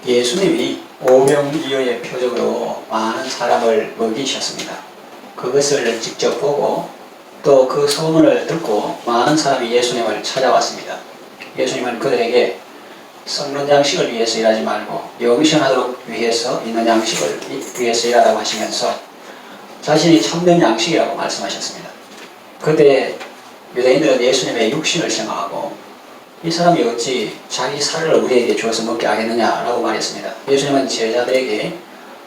예수님이 오병이어의 표적으로 많은 사람을 먹이셨습니다. 그것을 직접 보고 또 그 소문을 듣고 많은 사람이 예수님을 찾아왔습니다. 예수님은 그들에게 썩는 양식을 위해서 일하지 말고 영생하도록 위해서 있는 양식을 위해서 일하라고 하시면서 자신이 참된 양식이라고 말씀하셨습니다. 그때 유대인들은 예수님의 육신을 생각하고 이 사람이 어찌 자기 살을 우리에게 주어서 먹게 하겠느냐라고 말했습니다. 예수님은 제자들에게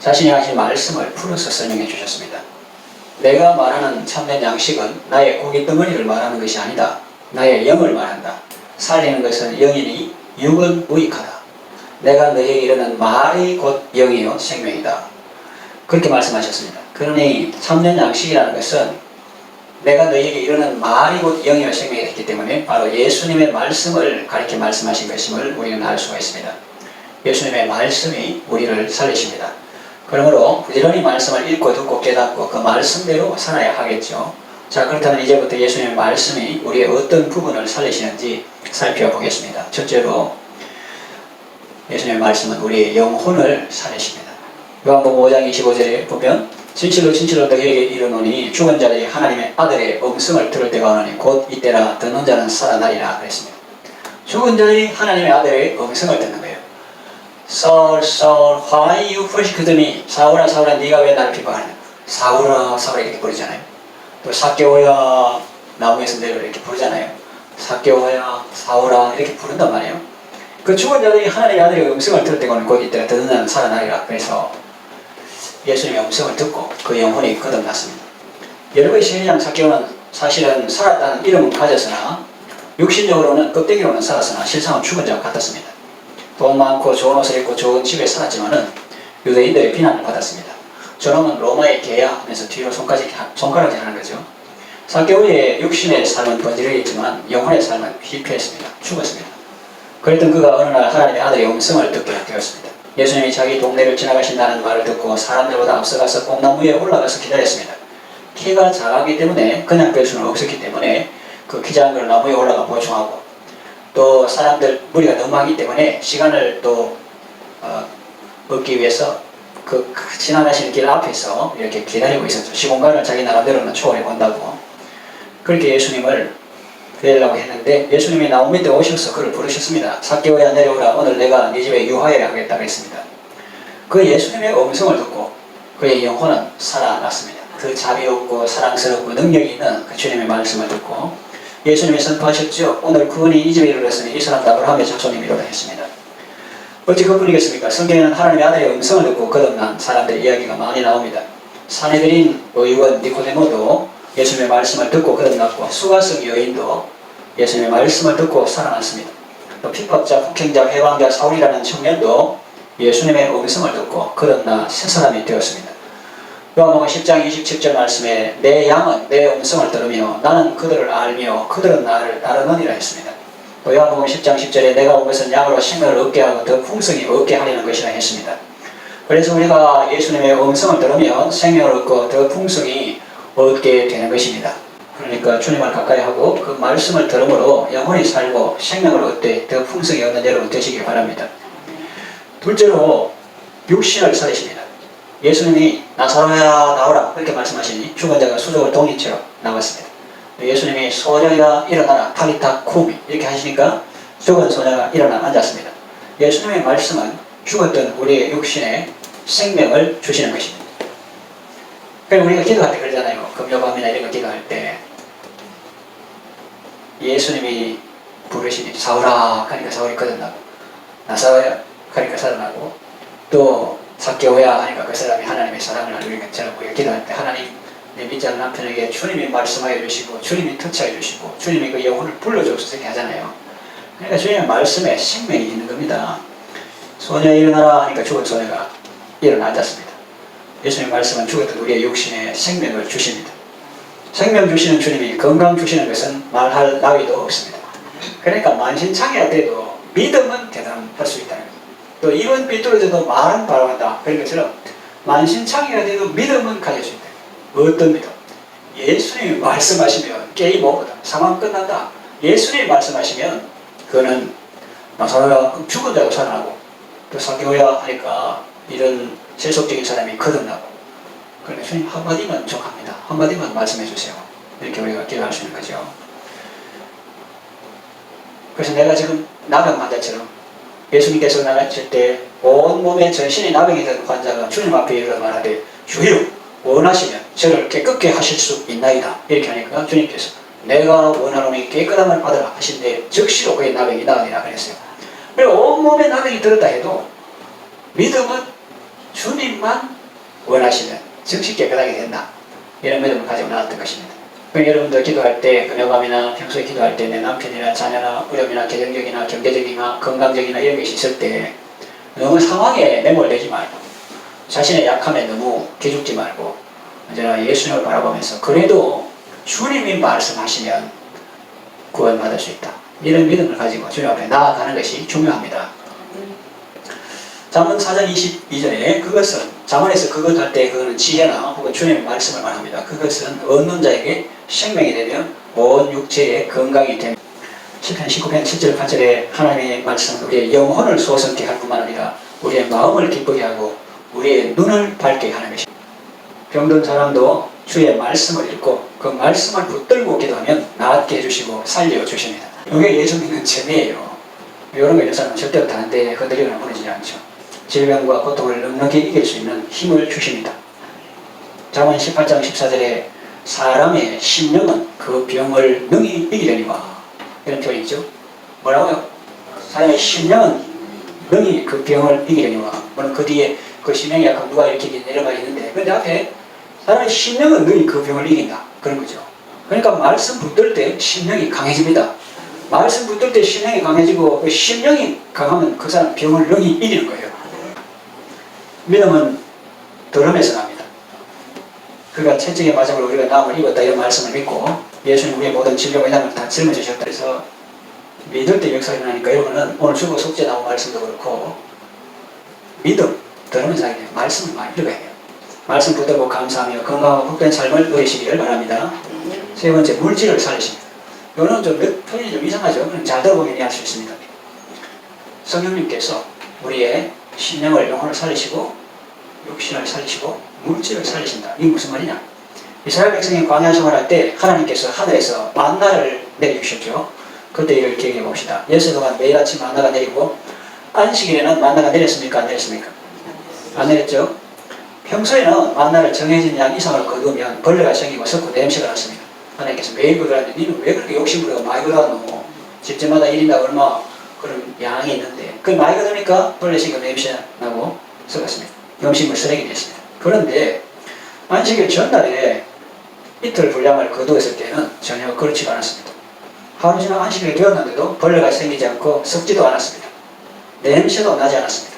자신이 하신 말씀을 풀어서 설명해 주셨습니다. 내가 말하는 참된 양식은 나의 고기 덩어리를 말하는 것이 아니다. 나의 영을 말한다. 살리는 것은 영이니 육은 무익하다. 내가 너에게 이르는 말이 곧 영이요 생명이다. 그렇게 말씀하셨습니다. 그러니 참된 양식이라는 것은 내가 너에게 이르는 말이 곧 영이요 생명이 있기 때문에 바로 예수님의 말씀을 가리켜 말씀하신 것임을 우리는 알 수가 있습니다. 예수님의 말씀이 우리를 살리십니다. 그러므로 부지런히 말씀을 읽고 듣고 깨닫고 그 말씀대로 살아야 하겠죠. 자, 그렇다면 이제부터 예수님의 말씀이 우리의 어떤 부분을 살리시는지 살펴보겠습니다. 첫째로 예수님의 말씀은 우리의 영혼을 살리십니다. 요한복음 5장 25절에 보면 진실로 진실로 너희에게 이르노니 죽은 자들이 하나님의 아들의 음성을 들을 때가 오노니 곧 이때라 듣는 자는 살아나리라 그랬습니다. 죽은 자들이 하나님의 아들의 음성을 듣는 거예요. Saul, Saul, why you persecute me? 사울아, 사울아, 네가 왜 나를 비방하느냐? 사울아, 사울아 이렇게 부르잖아요. 또 삭개오야, 나무에서 내려 이렇게 부르잖아요. 삭개오야, 사울아 이렇게 부른단 말이에요. 그 죽은 자들이 하나님의 아들의 음성을 들을 때가 오니 곧 이때라 듣는 자는 살아나리라. 그래서 예수님의 음성을 듣고 그 영혼이 거듭났습니다. 여러분의 시인장 삭개오는 사실은 살았다는 이름은 가졌으나 육신적으로는 껍데기로는 살았으나 실상은 죽은 자와 같았습니다. 돈 많고 좋은 옷을 입고 좋은 집에 살았지만은 유대인들의 비난을 받았습니다. 저놈은 로마의 개야 하면서 뒤로 손가락질 하는 거죠. 삭개오의 육신의 삶은 번지르겠지만 영혼의 삶은 피폐했습니다. 죽었습니다. 그랬던 그가 어느 날 하나님의 아들의 음성을 듣게 되었습니다. 예수님이 자기 동네를 지나가신다는 말을 듣고 사람들보다 앞서가서 뽕나무에 올라가서 기다렸습니다. 키가 작았기 때문에 그냥 뺄 수는 없었기 때문에 그 키 작은 걸 나무에 올라가 보충하고 또 사람들 무리가 너무 많기 때문에 시간을 또 얻기 위해서 그 지나가시는 길 앞에서 이렇게 기다리고 있었죠. 시공간을 자기 나름대로는 초월해 본다고. 그렇게 예수님을 뵈려고 했는데 예수님이 나무 밑에 오셔서 그를 부르셨습니다. 삭개오야 내려오라. 오늘 내가 네 집에 유하여야 하겠다고 했습니다. 그 예수님의 음성을 듣고 그의 영혼은 살아났습니다. 그 자비롭고 사랑스럽고 능력이 있는 그 주님의 말씀을 듣고 예수님이 선포하셨죠. 오늘 그분이 이 집에 이르렀으니 이 사람도 아브라함의 자손이미로라 했습니다. 어찌 그분이겠습니까? 성경에는 하나님의 아들의 음성을 듣고 거듭난 사람들의 이야기가 많이 나옵니다. 사내들인 의원 니코데모도 예수님의 말씀을 듣고 거듭났고 수가성 여인도 예수님의 말씀을 듣고 살아났습니다. 또 핍박자, 폭행자, 회방자 사울이라는 청년도 예수님의 음성을 듣고 거듭나 새 사람이 되었습니다. 요한복음 10장 27절 말씀에 내 양은 내 음성을 들으며 나는 그들을 알며 그들은 나를 따르느니라 했습니다. 또 요한복음 10장 10절에 내가 온 것은 양으로 생명을 얻게 하고 더 풍성히 얻게 하려는 것이라 했습니다. 그래서 우리가 예수님의 음성을 들으면 생명을 얻고 더 풍성히 얻게 되는 것입니다. 그러니까 주님을 가까이 하고 그 말씀을 들음으로 영혼이 살고 생명을 얻되 더 풍성히 얻는 여러분 되시길 바랍니다. 둘째로 육신을 살리십니다. 예수님이 나사로야 나오라 그렇게 말씀하시니 죽은 자가 수족을 동인 채로 나왔습니다. 예수님이 소녀야 일어나라 타리타 쿠미 이렇게 하시니까 죽은 소녀가 일어나 앉았습니다. 예수님의 말씀은 죽었던 우리의 육신에 생명을 주시는 것입니다. 그러니까 우리가 기도할 때 그러잖아요. 금요밤이나 이런 거 기도할 때 예수님이 부르시니 사울아 하니까 사울이 거듭나고 나사로야 하니까 살아나고 또 삭개오야 하니까 그 사람이 하나님의 사랑을 알게 것처럼 우리가 기도할 때 하나님 내 믿지 않는 남편에게 주님이 말씀하여 주시고 주님이 터치해 주시고 주님이 그 영혼을 불러주셔서 이렇게 하잖아요. 그러니까 주님의 말씀에 생명이 있는 겁니다. 소녀 일어나라 하니까 죽은 소녀가 일어나 앉았습니다. 예수님의 말씀은 죽었던 우리의 육신에 생명을 주십니다. 생명 주시는 주님이 건강 주시는 것은 말할 나위도 없습니다. 그러니까 만신창이가 돼도 믿음은 대단할 수 있다는 거예요. 또 입은 삐뚤어져도 말은 바라한다. 그런 것처럼 만신창이가 돼도 믿음은 가질 수 있다. 어떤 믿음? 예수님이 말씀하시면 게임 오버다. 상황 끝난다. 예수님이 말씀하시면 그거는 나사로가 죽은 자도 살아나고 또 사귀어야 하니까 이런 세속적인 사람이 거듭나고, 그러면 주님 한마디만 족합니다. 한마디만 말씀해 주세요. 이렇게 우리가 기도할 수 있는 거죠. 그래서 내가 지금 나병 환자처럼 예수님께서 나가실 때 온몸에 전신이 나병이 된 환자가 주님 앞에 이르러 말하되 주여 원하시면 저를 깨끗게 하실 수 있나이다. 이렇게 하니까 주님께서 내가 원하노니 깨끗함을 받으라 하신데 즉시로 그의 나병이 나으리라 그랬어요. 그리고 온몸에 나병이 들었다 해도 믿음은 주님만 원하시면 즉시 깨끗하게 된다. 이런 믿음을 가지고 나왔던 것입니다. 그럼 여러분들 기도할 때, 금요감이나 평소에 기도할 때 내 남편이나 자녀나 어려움이나 재정적이나 경제적이나 건강적이나 이런 것이 있을 때 너무 상황에 매몰되지 말고 자신의 약함에 너무 기죽지 말고 언제나 예수님을 바라보면서 그래도 주님이 말씀하시면 구원받을 수 있다. 이런 믿음을 가지고 주님 앞에 나아가는 것이 중요합니다. 잠언 4장 22절에 그것은 잠언에서 그것 할 때 그거는 지혜나 혹은 주님의 말씀을 말합니다. 그것은 얻는 자에게 생명이 되며 온 육체에 건강이 됩니다. 시편 19편 7절 8절에 하나님의 말씀은 우리의 영혼을 소성케 할 뿐만 아니라 우리의 마음을 기쁘게 하고 우리의 눈을 밝게 하는 것입니다. 병든 사람도 주의 말씀을 읽고 그 말씀을 붙들고 기도하면 낫게 해주시고 살려주십니다. 이게 예수 믿는 재미예요. 이런 거 있는 사람은 절대로 다른데 건드리거나 무너지지 않죠. 질병과 고통을 넉넉히 이길 수 있는 힘을 주십니다. 잠언 18장 14절에 사람의 심령은 그 병을 능히 이기려니와 이런 표현이 있죠. 뭐라고요? 사람의 심령은 능히 그 병을 이기려니와. 물론 그 뒤에 그 심령이 약하면 누가 일으키겠냐 이런 말이 있는데 근데 앞에 사람의 심령은 능히 그 병을 이긴다. 그런 거죠. 그러니까 말씀 붙들 때 심령이 강해집니다. 말씀 붙들 때 심령이 강해지고 그 심령이 강하면 그 사람 병을 능히 이기는 거예요. 믿음은 들음에서 납니다. 그가 채찍에 맞음으로 우리가 나음을 입었다 이런 말씀을 믿고 예수님 우리의 모든 질병과 이상을 다 짊어지셨다 해서 믿을 때 역사가 일어나니까 여러분은 오늘 주보 속죄 나온 말씀도 그렇고 믿음, 들으면서 하게 돼요. 말씀을 많이 읽어야 돼요. 말씀 붙들고 감사하며 건강하고 복된 삶을 누리시기를 바랍니다. 세 번째, 물질을 살리십니다. 이거는 좀 표현이 좀 이상하죠. 잘 들어보면 이해할 수 있습니다. 성령님께서 우리의 신령을 영혼을 살리시고 육신을 살리시고 물질을 살리신다. 이게 무슨 말이냐? 이스라엘 백성이 광야 생활할 때 하나님께서 하늘에서 만나를 내려주셨죠. 그때 이를 기억해 봅시다. 예수 동안 매일 아침 만나가 내리고 안식일에는 만나가 내렸습니까? 안 내렸습니까? 안 내렸죠. 평소에는 만나를 정해진 양 이상을 거두면 벌레가 생기고 썩고 냄새가 났습니다. 하나님께서 매일 거두라는데 니는 왜 그렇게 욕심부려 많이 거두었노? 집집마다 1인당 얼마 그런 양이 있는데 그걸 많이 거두니까 벌레 생기고 냄새 나고 썩었습니다. 음식물 쓰레기 됐습니다. 그런데 안식일 전날에 이틀 분량을 거두었을 때는 전혀 그렇지가 않았습니다. 하루 지나 안식일이 되었는데도 벌레가 생기지 않고 썩지도 않았습니다. 냄새도 나지 않았습니다.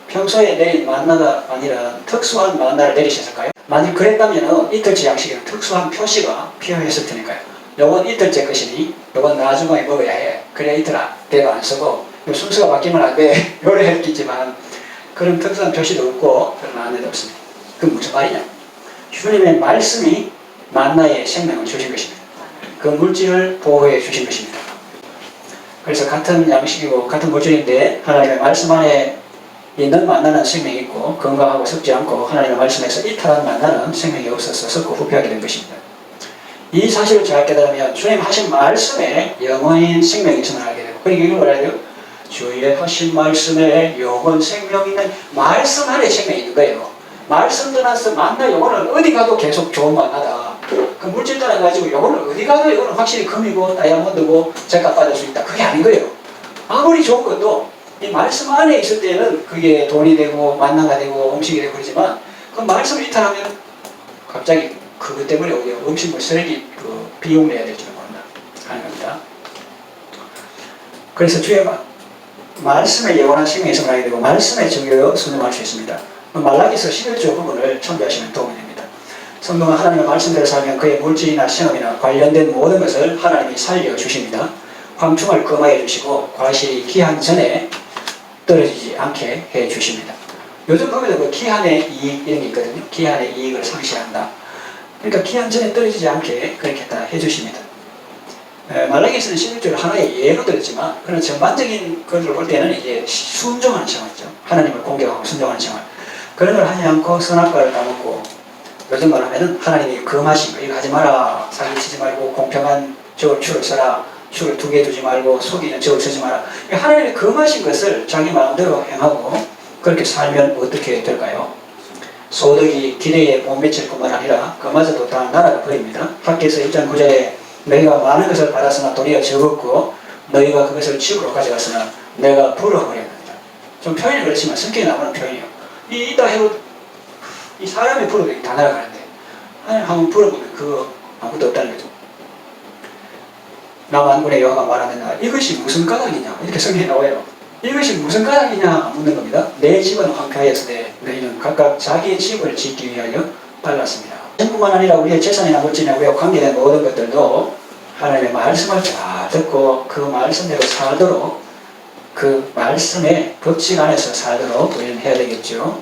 평소에 내린 만나가 아니라 특수한 만나를 내리셨을까요? 만약 그랬다면 이틀째 양식에는 특수한 표시가 필요했을 테니까요. 요건 이틀째 것이니 요건 나중에 먹어야 해. 그래야 이틀 대도 안 쓰고 순서가 바뀌면 안 돼. 요래 했겠지만 그런 특수한 표시도 없고 그런 안내도 없습니다. 그건 무슨 말이냐? 주님의 말씀이 만나의 생명을 주신 것입니다. 그 물질을 보호해 주신 것입니다. 그래서 같은 양식이고 같은 물질인데 하나님의 말씀 안에 있는 만나는 생명이 있고 건강하고 썩지 않고 하나님의 말씀에서 이탈한 만나는 생명이 없어서 썩고 후패하게 된 것입니다. 이 사실을 잘 깨달으면 주님 하신 말씀에 영원인 생명이 있음을 알게 되고 그러니까 이걸 뭐라 해야 돼요? 주의 하신 말씀에 영원 생명이 있는 말씀 안에 생명이 있는 거예요. 말씀 떠나서 만나 영혼은 어디 가도 계속 좋은 만나다. 그 물질 떠나가지고 영혼은 어디 가도 영혼은 확실히 금이고 다이아몬드고 제값 받을 수 있다. 그게 아닌 거예요. 아무리 좋은 것도 이 말씀 안에 있을 때는 그게 돈이 되고 만나가 되고 음식이 되고 그러지만 그 말씀을 이탈하면 갑자기 그것 때문에 음식물 쓰레기 그 비용 내야 될지도 모른다 하는 겁니다. 그래서 주의 말씀에 영원한 생명이 있음을 알게 되고 말씀의 증거로 순종할 수 있습니다. 말라기서 11조 부분을 참조하시면 도움이 됩니다. 성경은 하나님의 말씀대로 살면 그의 물질이나 생업이나 관련된 모든 것을 하나님이 살려주십니다. 황충을 금하게 해주시고 과실이 기한 전에 떨어지지 않게 해주십니다. 요즘 보면 그 기한의 이익 이런 게 있거든요. 기한의 이익을 상실한다. 그러니까 기한 전에 떨어지지 않게 그렇게 다 해주십니다. 말라기서는 11조를 하나의 예로 들었지만 그런 전반적인 것을 볼 때는 이제 순종하는 시험이죠. 하나님을 공격하고 순종하는 생활. 그런 걸 하지 않고 선악과를 따먹고, 요즘 말 하면은 하나님이 금하신 거, 이거 하지 마라. 사기치지 말고 공평한 추를 써라. 추를 2개 두지 말고 속이는 저울 쓰지 마라. 하나님이 금하신 것을 자기 마음대로 행하고 그렇게 살면 어떻게 될까요? 소득이 기대에 못 미칠 뿐만 아니라 그마저도 다 날아가 버립니다. 학교에서 1장 9절에 너희가 많은 것을 받았으나 도리어 적었고 너희가 그것을 집으로 가져갔으나 내가 불어버렸느니라. 좀 표현이 그렇지만 성격이 나오는 표현이에요. 이따 해도 이 사람의 불어도 다 날아가는데 하나님 한번 불어보면 그거 아무것도 없다는 거죠. 남한군의 여호와가 말하는 이것이 무슨 까닭이냐 이렇게 성경에 나와요. 이것이 무슨 까닭이냐 묻는 겁니다. 내 집은 황폐하였으되 너희는 각각 자기의 집을 짓기 위하여 달랐습니다. 뿐만 아니라 우리의 재산이나 물질이나 우리와 관계된 모든 것들도 하나님의 말씀을 잘 듣고 그 말씀대로 살도록 그 말씀의 법칙 안에서 살도록 우리는 해야 되겠죠.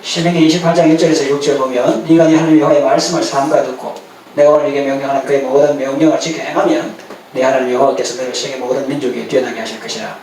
신명기 28장 1절에서 6절 보면 네가 네 하나님 여호와의 말씀을 삼가 듣고 내가 오늘 네게 명령하는 그의 모든 명령을 지켜 행하면 네 하나님 여호와께서 너를 세계 모든 민족에 뛰어나게 하실 것이라.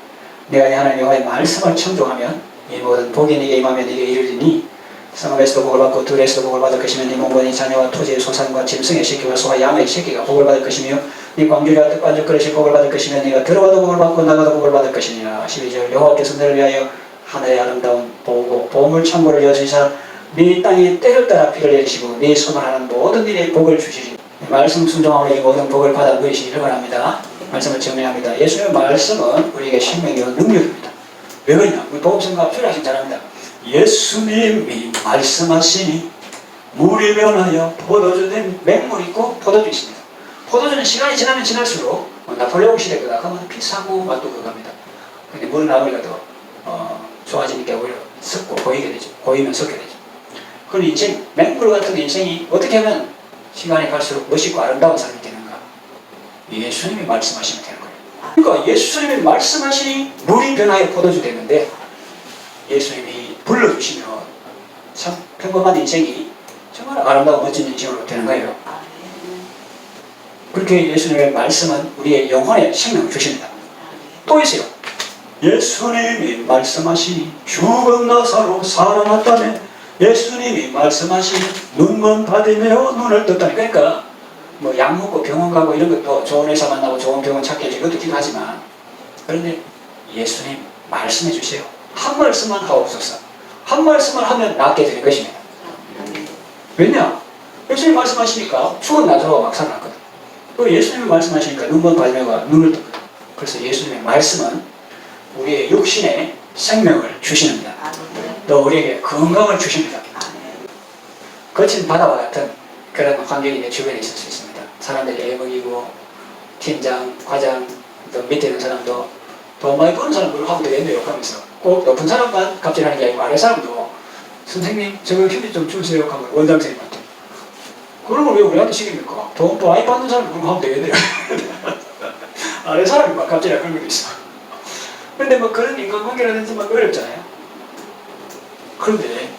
내가 네 하나님 여호와의 말씀을 청종하면 이 모든 복이 네게 임하면 네게 이르리니 성읍에서도 복을 받고 들에서도 복을 받을 것이며 네 몸과 네 자녀와 토지의 소산과 짐승의 새끼와 소와 양의 새끼가 복을 받을 것이며 네 광주리와 떡반죽 그릇이 복을 받을 것이며 네가 들어가도 복을 받고 나가도 복을 받을 것이니라. 12절 여호와께서 너를 위하여 하늘의 아름다운 보고 보물 창고를 여시사 네 땅에 때를 따라 비를 내리시고 네 손을 하는 모든 일에 복을 주시리. 말씀 순종하면 이 모든 복을 받아 누리시기를 바랍니다. 말씀을 정리합니다. 예수님의 말씀은 우리에게 생명이요 능력입니다. 왜 그러냐? 우리 복음성가 필요하신 잘합니다. 예수님이 말씀하시니 물이 변하여 포도주된 맹물이 있고 포도주 있습니다. 포도주는 시간이 지나면 지날수록 나폴레옹 시대보다 그러면 비싸고 맛도 그겁니다. 근데 물은 나오니까 더 좋아지니까 오히려 섞고 고이게 되죠. 고이면 섞게 되죠. 그런 인생, 맹물 같은 인생이 어떻게 하면 시간이 갈수록 멋있고 아름다운 삶이 되는가? 예수님이 말씀하시면 되는 거예요. 그러니까 예수님이 말씀하시니 물이 변하여 포도주 되는데 예수님이 불러주시면 참 평범한 인생이 정말 아름다운 멋진 인생으로 되는 거예요. 그렇게 예수님의 말씀은 우리의 영혼에 생명을 주십니다. 또 있어요. 예수님이 말씀하시니 죽은 나사로 살아났다네. 예수님이 말씀하시니 눈먼 받으며 눈을 떴다네. 그러니까 뭐 약 먹고 병원 가고 이런 것도 좋은 의사 만나고 좋은 병원 찾기 위해서 이것도 기도하지만 그런데 예수님 말씀해 주세요. 한 말씀만 하옵소서. 한 말씀을 하면 낫게 되는 것입니다. 왜냐? 예수님 말씀하시니까 죽은 나사로가 막 살아났거든. 또 예수님이 말씀하시니까 눈먼 받으며가 눈을 떴거든. 그래서 예수님의 말씀은 우리의 육신에 생명을 주십니다. 또 우리에게 건강을 주십니다. 거친 바다와 같은 그런 환경이 내 주변에 있을 수 있습니다. 사람들이 애먹이고 팀장, 과장, 또 밑에 있는 사람도 돈 많이 버는 사람들을 하면 되겠네요 욕하면서 꼭 높은 사람만 갑질하는 게 아니고 아래 사람도 선생님 저거 휴지 좀 주세요 하면 원장 선생님한테 그런 걸 왜 우리한테 시킵니까? 돈 많이 받는 사람도 그런 거 하면 되겠네요. 아래 사람이 막 갑질하는 그런 것도 있어. 근데 뭐 그런 인간관계라든지 막 어렵잖아요. 그런데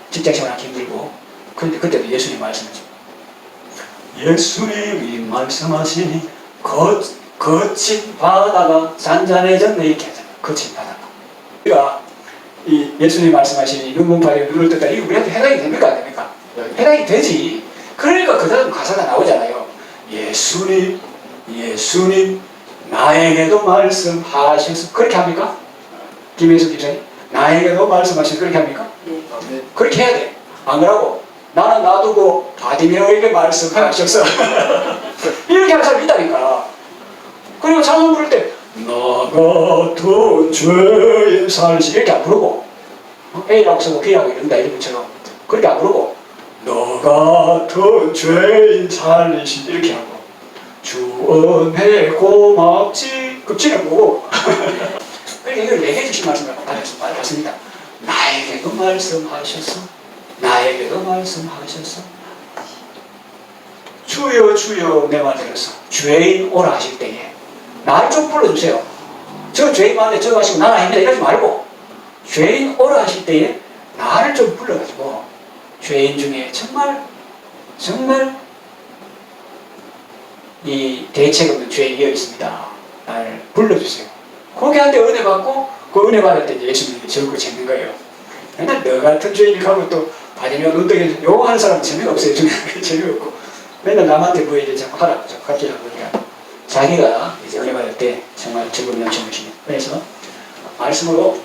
직장생활 하기 힘들고 그런데 그때도 예수님 말씀하죠. 예수님이 말씀하시니 거친 바다가 잔잔해졌네 이렇게 하잖아요. 거친 바다가. 우리가 이 예수님 말씀하시니 눈먼파리에 눈을 떴다 이거 우리한테 해당이 됩니까 안 됩니까? 해당이 되지. 그러니까 그 다음 가사가 나오잖아요. 예수님 나에게도 말씀하셔서 그렇게 합니까? 김혜수 기자님 나에게도 말씀하셔서 그렇게 합니까? 네. 그렇게 해야 돼. 안 그러고 나는 놔두고 바디메어에게 말씀하셔서 이렇게 하는 사람이 있다니까. 그리고 찬송 부를 때 나 같은 죄인 살시 이렇게 안 부르고 A라고 쓰고 B라고 이런다 이런 것처럼 그렇게 안 부르고 너 같은 죄인 살리시 이렇게 하고 주 은혜 고맙지 급치는 뭐고 그러니까 이걸 내게 주신 말씀을 받았습니다. 나에게도 말씀하셔서 나에게도 말씀하셔서 주여 주여 내 말 들어서 죄인 오라 하실 때에 날 좀 불러주세요. 저 죄인 많은데 저거 하시고 나는 아닙니다 이러지 말고 죄인 오라 하실 때에 나를 좀 불러가지고 죄인 중에 정말 이 대책 없는 죄인이어 있습니다. 나를 불러주세요. 그렇게 할 때 은혜 받고 그 은혜 받을 때 예수님이 적고 재는 거예요. 맨날 너 같은 주인이 가고 또 아니면 운동에 요하는 사람은 재미없어요. 재미없고 맨날 남한테 뭐 이제 자꾸 하라고 자꾸 갚기라고 보니까 자기가 이제 은혜 받을 때 정말 즐거움 넘치는 것입니다. 그래서 말씀으로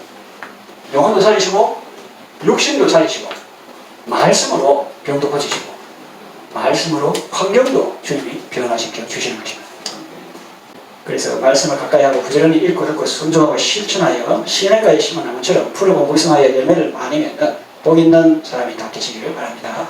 영혼도 살리시고 육신도 살리시고 말씀으로 병도 고치시고 말씀으로 환경도 주님이 변화시켜 주시는 것입니다. 그래서 말씀을 가까이 하고 부지런히 읽고 듣고 순종하고 실천하여 시냇가에 심은 나무처럼 푸르고 무성하여 열매를 많이 맺는 복 있는 사람이 다 되시기를 바랍니다.